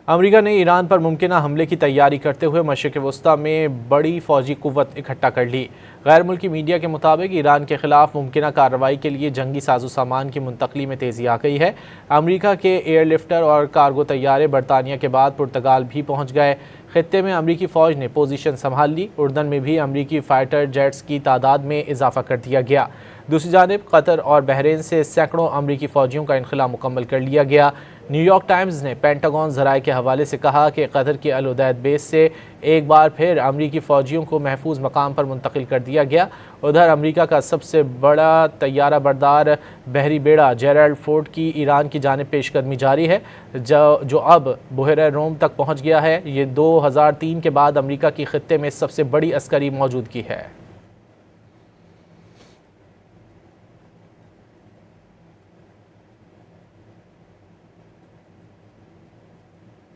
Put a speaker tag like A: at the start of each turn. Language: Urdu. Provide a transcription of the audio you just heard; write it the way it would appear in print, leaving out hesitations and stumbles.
A: امریکہ نے ایران پر ممکنہ حملے کی تیاری کرتے ہوئے مشرق وسطیٰ میں بڑی فوجی قوت اکٹھا کر لی۔ غیر ملکی میڈیا کے مطابق ایران کے خلاف ممکنہ کارروائی کے لیے جنگی ساز و سامان کی منتقلی میں تیزی آ گئی ہے۔ امریکہ کے ایئر لفٹر اور کارگو طیارے برطانیہ کے بعد پرتگال بھی پہنچ گئے۔ خطے میں امریکی فوج نے پوزیشن سنبھال لی۔ اردن میں بھی امریکی فائٹر جیٹس کی تعداد میں اضافہ کر دیا گیا۔ دوسری جانب قطر اور بحرین سے سینکڑوں امریکی فوجیوں کا انخلا مکمل کر لیا گیا۔ نیو یارک ٹائمز نے پینٹاگون ذرائع کے حوالے سے کہا کہ قطر کی العدید بیس سے ایک بار پھر امریکی فوجیوں کو محفوظ مقام پر منتقل کر دیا گیا۔ ادھر امریکہ کا سب سے بڑا طیارہ بردار بحری بیڑا جیرالڈ فورڈ کی ایران کی جانب پیش قدمی جاری ہے، جو اب بحیرہ روم تک پہنچ گیا ہے۔ یہ 2003 کے بعد امریکہ کی خطے میں سب سے بڑی عسکری موجودگی ہے۔